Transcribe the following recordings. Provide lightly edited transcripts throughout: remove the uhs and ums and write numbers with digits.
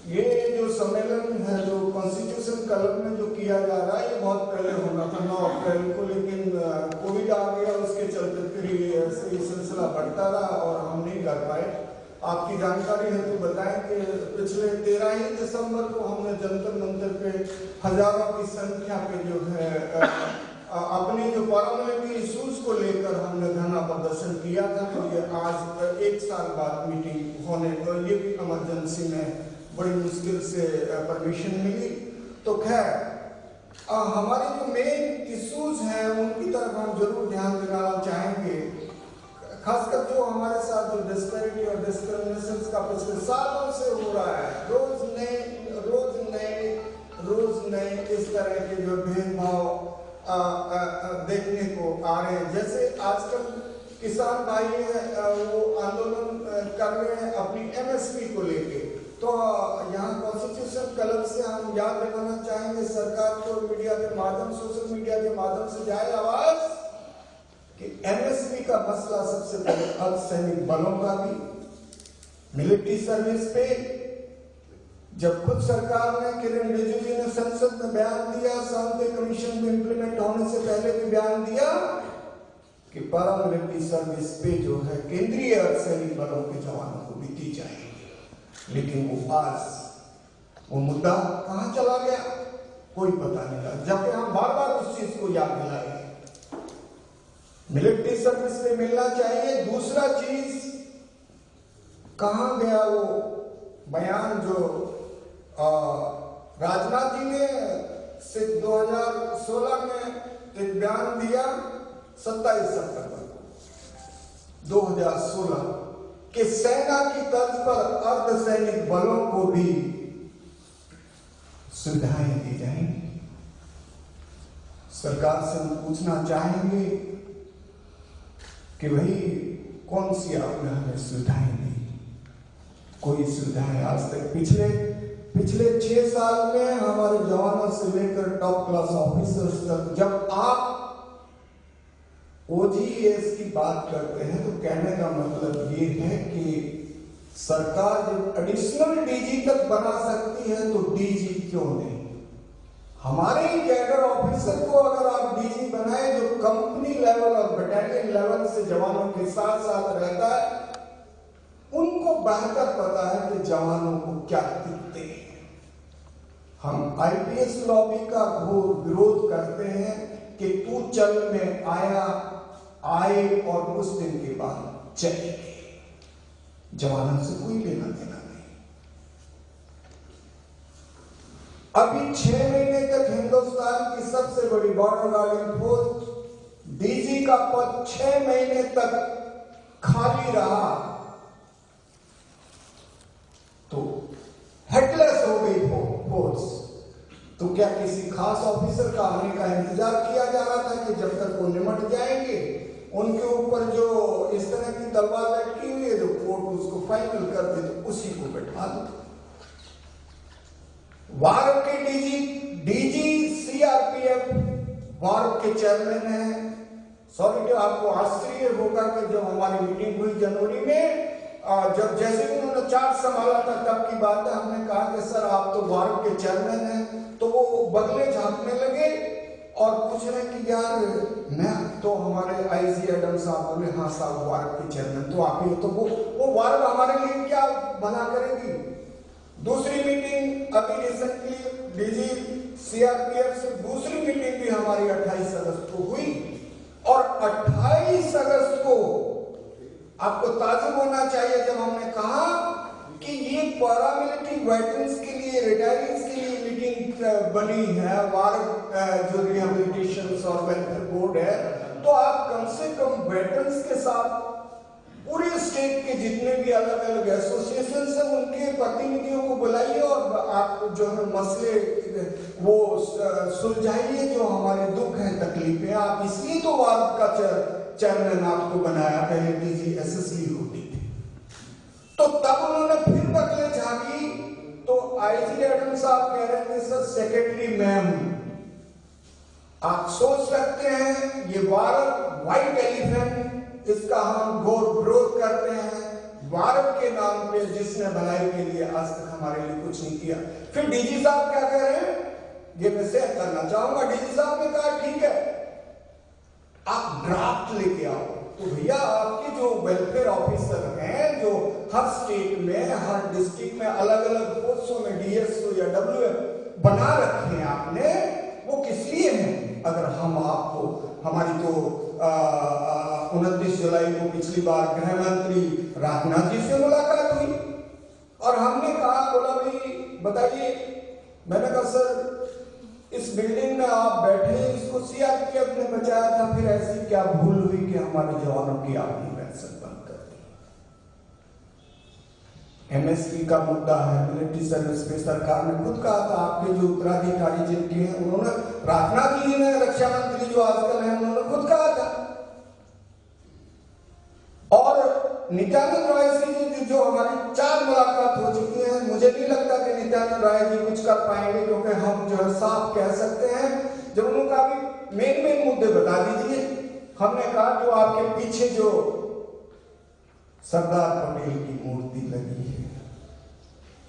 ये जो सम्मेलन है, जो कॉन्स्टिट्यूशन क्लब में जो किया जा रहा है, ये बहुत पहले होना था 9 अप्रैल को, लेकिन कोविड आ गया, उसके चलते फिर ऐसे ही सिलसिला बढ़ता रहा और हम नहीं कर पाए। आपकी जानकारी है तो बताएं कि पिछले 13 ही दिसंबर को हमने जंतर मंतर पे हजारों की संख्या पे जो है अपने जो पार्लियामेंट्री इश्यूज को लेकर हमने धरना प्रदर्शन किया था। तो ये आज 1 साल बाद मीटिंग होने पर ये भी इमरजेंसी में बड़ी मुश्किल से परमिशन मिली। तो खैर हमारे जो मेन इश्यूज हैं उनकी तरफ हम जरूर ध्यान देना चाहेंगे, खासकर जो हमारे साथ जो डिस्पैरिटी और डिस्क्रिमिनेशन का पिछले सालों से हो रहा है, रोज नए इस तरह के जो भेदभाव देखने को आ रहे हैं। जैसे आजकल किसान भाई हैं वो आंदोलन कर रहे हैं अपनी एमएसपी को लेके, तो यहाँ कॉन्स्टिट्यूशन क्लब से हम याद दिलाना चाहेंगे सरकार को, मीडिया के माध्यम, सोशल मीडिया के माध्यम से जाए आवाज कि एमएसपी का मसला सबसे पहले अर्धसैनिक बलों का भी, मिलिट्री सर्विस पे, जब खुद सरकार ने, किरण रिजिजू जी ने संसद में बयान दिया, शांति कमीशन में इंप्लीमेंट होने से पहले भी बयान दिया कि पैरामिलिट्री सर्विस पे जो है केंद्रीय अर्धसैनिक बलों के जवानों को भी दी जाएगी, लेकिन वो मुद्दा कहां चला गया कोई पता नहीं लगा, जबकि हम बार बार उस चीज को याद दिलाएंगे मिलिट्री सर्विस पे मिलना चाहिए। दूसरा चीज कहां गया वो बयान जो राजनाथ जी ने 2016 में एक बयान दिया 27 सितंबर 2016 कि सेना की तर्ज पर अर्धसैनिक बलों को भी सुविधाएं दी जाएंगी। सरकार से हम पूछना चाहेंगे कि भाई कौन सी आपने हमें सुविधाएं दी? कोई सुविधाएं आज तक पिछले 6 साल में हमारे जवानों से लेकर टॉप क्लास ऑफिसर्स तक, जब आप ओजीएस की बात करते हैं तो कहने का मतलब ये है कि सरकार जब एडिशनल डीजी तक बना सकती है तो डीजी क्यों नहीं? हमारे ही कैडर ऑफिसर को अगर आप डीजी बनाए जो कंपनी लेवल और बटालियन लेवल से जवानों के साथ साथ रहता है, उनको बेहतर पता है कि जवानों को क्या दिखते हैं। हम आईपीएस लॉबी का घोर विरोध करते हैं कि तू चल में आए और कुछ दिन के बाद चले गए, जवानों से कोई लेना देना नहीं। अभी 6 महीने तक हिंदुस्तान की सबसे बड़ी बॉर्डर गार्ड फोर्स डीजी का पद 6 महीने तक खाली रहा, तो हेडलेस हो गई फोर्स। तो क्या किसी खास ऑफिसर का आने का इंतजार किया जा रहा था कि जब तक वो निमट जाएंगे, उनके ऊपर जो इस तरह की तलवार लटकी हुई है, जो कोर्ट उसको फाइनल कर दे तो उसी को बैठा दो। वार के डीजी सीआरपीएफ वार के चेयरमैन है। सॉरी, आपको आश्चर्य होगा कि जब हमारी मीटिंग हुई जनवरी में, जब जैसे ही उन्होंने चार्ज संभाला था तब की बात है, हमने कहा कि सर आप तो वार के चेयरमैन हैं, तो वो बगले झांकने लगे और पूछ रहे कि यार मैं तो, हमारे आईजी एडम साहब बोले हाँ साहब वार के चेयरमैन तो आप ही, तो वो वार हमारे लिए क्या बना करेगी? दूसरी मीटिंग अभी रिसेंटली डीजी सीआरपीएफ से दूसरी मीटिंग भी हमारी 28 अगस्त को हुई, और 28 अगस्त को आपको ताजुब होना चाहिए जब हमने कहा कि ये पैरामिलिट्री वेटरन्स के लिए, रिटायरीज के लिए मीटिंग बनी है, वार जो रिहेबिलिटेशन और वेलफेयर बोर्ड है, तो आप कम से कम वेटरन्स के साथ पूरे स्टेट के जितने भी अलग अलग एसोसिएशन है उनके प्रतिनिधियों को बुलाइए और आप जो है मसले वो सुलझाइए, जो हमारे दुख हैं, तकलीफें। आप इसलिए तो वार का चेयरमैन आपको बनाया, पहले डीजी एसएसली होती थी। तो तब उन्होंने फिर बगले झांकी तो आईजी एडम साहब कह रहे थे सर सेक्रेटरी मैम, आप सोच सकते हैं ये वार व्हाइट एलिफेंट, इसका हम घोर विरोध करते हैं। वार्ड के नाम पे जिसने भलाई के लिए आज तक हमारे लिए कुछ नहीं किया। फिर डीजी साहब क्या कह रहे हैं, ये मैं शेयर करना चाहूंगा। डीजी साहब ने कहा ठीक है आप ड्राफ्ट लेके आओ। तो भैया आपके जो वेलफेयर ऑफिसर हैं, जो हर स्टेट में हर डिस्ट्रिक्ट में अलग अलग पोस्टों में डीएसओ या डब्ल्यूएफ बना रखे हैं आपने, वो किस लिए हैं? अगर हम आपको, हमारी तो 29 जुलाई को पिछली बार गृह मंत्री राजनाथ जी से मुलाकात हुई और हमने कहा, बोला भाई बताइए, मैंने कहा सर इस बिल्डिंग में आप बैठे, इसको सीआरपीएफ ने बचाया था, फिर ऐसी क्या भूल हुई कि हमारे जवानों की आपने पेंशन बंद कर दी? एमएसपी का मुद्दा है, मिलिट्री सर्विस पे सरकार ने खुद कहा था, आपके जो उत्तराधिकारी जिनके हैं उन्होंने, राजनाथ जी ने, रक्षा मंत्री जो आजकल है, उन्होंने खुद कहा था। और नित्यानंद राय जी जो हमारी 4 मुलाकात हो चुकी है, मुझे नहीं लगता कि नित्यानंद राय जी कुछ कर पाएंगे, क्योंकि हम जो है साफ कह सकते हैं, जब उन्होंने कहा भी मेन मुद्दे बता दीजिए, हमने कहा जो आपके पीछे जो सरदार पटेल की मूर्ति लगी है,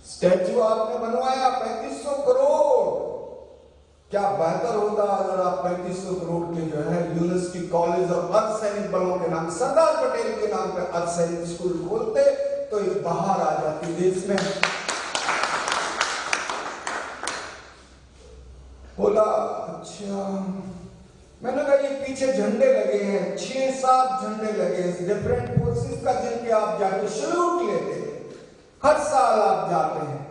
स्टैचू आपने बनवाया 3500 करोड़, क्या बेहतर होता अगर आप 3500 करोड़ के जो है यूनिवर्सिटी कॉलेज और अर्धसैनिक बलों के नाम, सरदार पटेल के नाम पे अर्धसैनिक स्कूल खोलते, तो ये बाहर आ जाती देश में। बोला अच्छा, मैंने कहा ये पीछे झंडे लगे हैं, 6-7 झंडे लगे हैं डिफरेंट फोर्सेस का, जिनके आप जाके सैल्यूट लेते हैं, हर साल आप जाते हैं।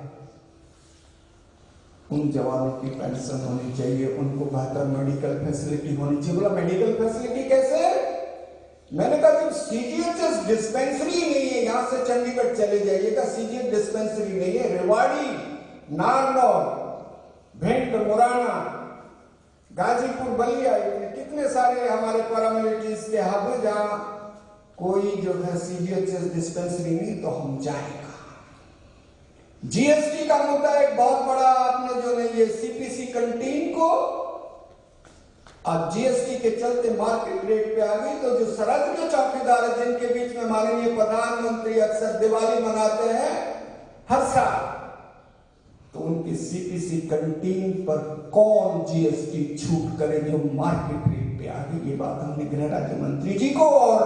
उन जवानों की पेंशन होनी चाहिए, उनको बेहतर मेडिकल फैसिलिटी होनी चाहिए। बोला मेडिकल फैसिलिटी कैसे? मैंने कहा जब सीजीएचएस डिस्पेंसरी नहीं है, यहां से चंडीगढ़ चले जाइएगा, सीजीएच डिस्पेंसरी नहीं है, रेवाड़ी, नारनौल, भिंड, मुरैना, गाजीपुर, बलिया, कितने सारे हमारे पैरामिलिट्रीज के हब हैं जहां कोई जो है सीजीएचएस डिस्पेंसरी नहीं, तो हम जाएंगे। जीएसटी का मुद्दा एक बहुत बड़ा, आपने जो है ये सीपीसी कंटीन को आज जीएसटी के चलते मार्केट रेट पे आ गई, तो जो सरहद के चौकीदार है, जिनके बीच में माननीय प्रधानमंत्री अक्सर दिवाली मनाते हैं हर साल, तो उनकी सीपीसी कंटीन पर कौन जीएसटी छूट करे जो मार्केट रेट पे आ गई? ये बात हमने गृह राज्य मंत्री जी को और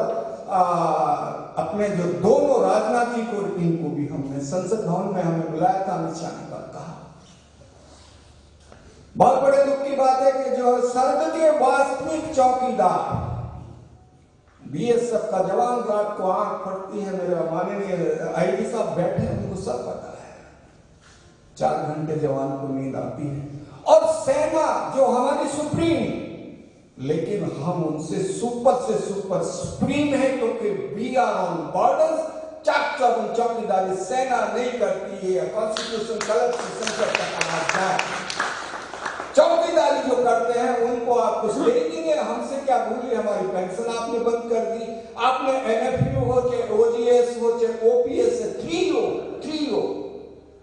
अपने जो दोनों राजनाथ जी को, इनको भी हमने संसद भवन में हमें बुलाया था, अमित शाह ने कहा। बहुत बड़े दुख की बात है कि जो सरहद के वास्तविक चौकीदार, बीएसएफ का जवान, रात को आंख फटती है, मेरे माननीय आईजी साहब बैठे हैं, उनको सब पता है, 4 घंटे जवान को नींद आती है। और सेना जो हमारी सुप्रीम, लेकिन हम उनसे सुपर सुप्रीम है, क्योंकि वी आर ऑन बॉर्डर्स। चाक चौकीदारी सेना नहीं करती है, कॉन्स्टिट्यूशन कलर से संसद का आवाज है। चौकीदारी जो करते हैं उनको आप कुछ दे देंगे, हमसे क्या भूलिए, हमारी पेंशन आपने बंद कर दी, आपने एनएफयू हो चाहे ओजीएस हो चाहे ओपीएस, 3O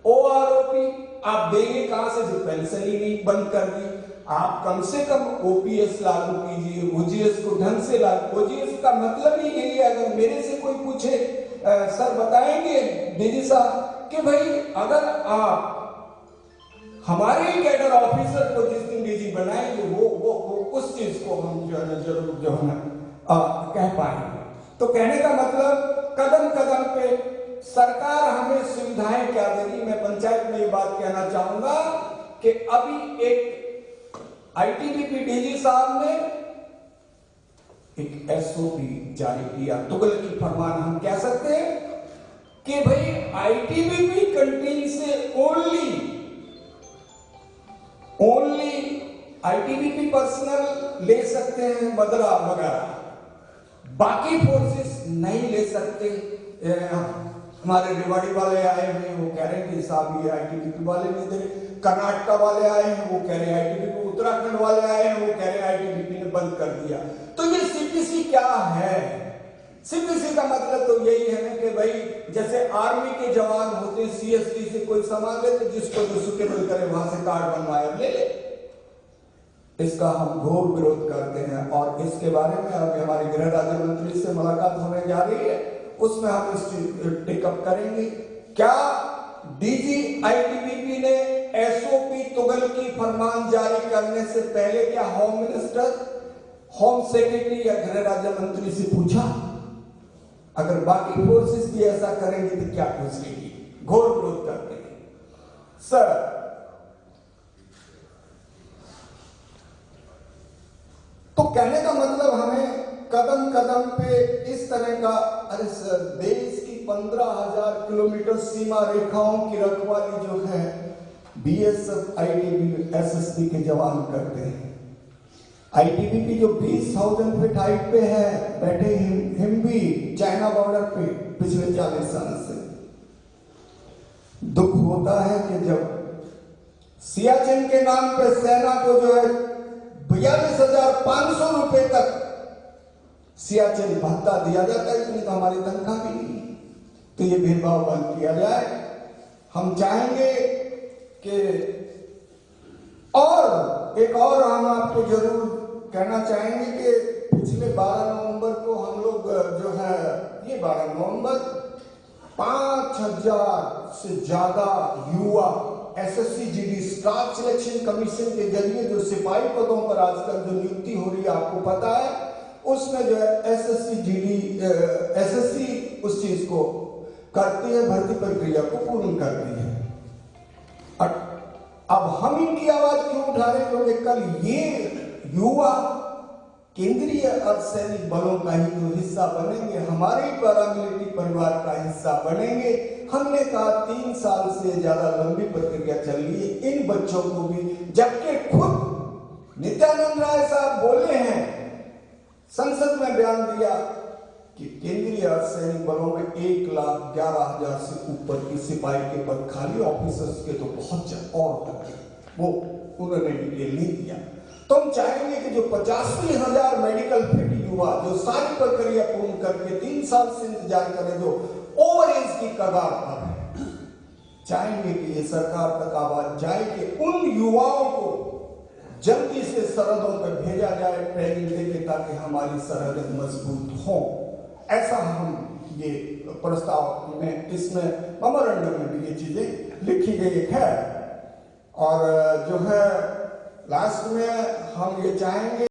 ओआरओपी आप देंगे कहां से, जो पेंशन ही नहीं बंद कर दी। आप कम से कम ओपीएस लागू कीजिए, ओजीएस को ढंग से लागू। ओजीएस का मतलब ही यही है, अगर मेरे से कोई पूछे सर बताएंगे डीजी साहब कि भाई अगर आप हमारे ही कैडर ऑफिसर को जिस दिन डीजी बनाएंगे, वो उस चीज को हम जो है जरूर जो है कह पाएंगे। तो कहने का मतलब कदम कदम पे सरकार हमें सुविधाएं क्या देगी। मैं पंचायत में ये बात कहना चाहूंगा कि अभी एक आईटीबीपी डीजी साहब ने एक एसओपी जारी किया, तुगलकी फरमान हम कह सकते हैं कि भाई आईटीबीपी कंटीन से ओनली आईटीबीपी पर्सनल ले सकते हैं, मदरा वगैरह, बाकी फोर्सेस नहीं ले सकते। हमारे रेवाड़ी वाले आए हैं, वो कह रहे हैं कि साहब ये आईटीबीपी वाले नहीं दे रहे। कर्नाटका वाले आए हैं, वो कह रहे हैं आईटीबीपी। उत्तराखंड वाले आए हैं, वो कह रहे हैं आईटीबीपी ने बंद कर दिया। तो ये सीपीसी क्या है? सीपीसी का मतलब तो यही है ना कि भाई जैसे आर्मी के जवान होते हैं, सीएसडी से कोई सामान लेते, जिसको जो सुटेबल करे वहां से कार्ड बनवाया ले ले। इसका हम घोर विरोध करते हैं और इसके बारे में अभी हमारे गृह राज्य मंत्री से मुलाकात होने जा रही है उसमें हम इस चीज टेकअप करेंगे। क्या डीजी आईटीबीपी ने एसओपी तुगलकी फरमान जारी करने से पहले क्या होम मिनिस्टर, होम सेक्रेटरी या गृह राज्य मंत्री से पूछा? अगर बाकी फोर्सेस भी ऐसा करेंगे तो क्या पूछेगी? घोर विरोध करते हैं सर। तो कहने का मतलब हमें कदम कदम पे इस तरह का, अरे सर देश की 15,000 किलोमीटर सीमा रेखाओं की रखवाली जो है बीएसएफ, आईटीबीपी, एसएसबी के जवान करते हैं। आईटीबीपी जो 20,000 फीट हाइट पे है, बैठे हिम भी चाइना बॉर्डर पे पिछले 40 साल से। दुख होता है कि जब सियाचिन के नाम पे सेना को जो है 42,500 रुपए तक सियाचिन भत्ता दिया जाता है, इतनी तो हमारी तनख्वाह भी नहीं। तो ये भेदभाव बंद किया जाए। हम चाहेंगे कि, और एक और हम आपको जरूर कहना चाहेंगे कि पिछले 12 नवंबर को हम लोग जो है, ये 12 नवंबर 5,000 से ज्यादा युवा SSC GD staff selection commission के जरिए जो सिपाही पदों पर आजकल जो नियुक्ति हो रही है आपको पता है, उसमें जो है एसएससी जीडी एसएससी उस चीज को करती है, भर्ती प्रक्रिया को पूर्ण करती है। अब हम इनकी आवाज क्यों उठा रहे हैं? क्योंकि कल ये युवा केंद्रीय अर्धसैनिक बलों का ही तो हिस्सा बनेंगे, हमारे ही पैरामिलिट्री परिवार का हिस्सा बनेंगे। हमने कहा 3 साल से ज्यादा लंबी प्रक्रिया चल रही है, इन बच्चों को भी, जबकि खुद नित्यानंद राय साहब बोले हैं, संसद में बयान दिया कि केंद्रीय अर्धसैनिक बलों में 1,11,000 से ऊपर की सिपाही के पद खाली, ऑफिसर्स के तो बहुत और तक, वो उन्होंने डिटेल नहीं दिया। तो हम चाहेंगे कि जो 85,000 मेडिकल फिट युवा जो सारी प्रक्रिया पूर्ण करके 3 साल से इंतजार करें, जो ओवर एज की कगार पर है, चाहेंगे कि ये सरकार तक आवाज जाए कि उन युवाओं को जल्दी से सरहदों पर भेजा जाए ट्रेनिंग देके, ताकि हमारी सरहदें मजबूत हों। ऐसा हम ये प्रस्ताव में, इसमें मेमोरेंडम में भी ये चीजें लिखी गई है। और जो है लास्ट में हम ये चाहेंगे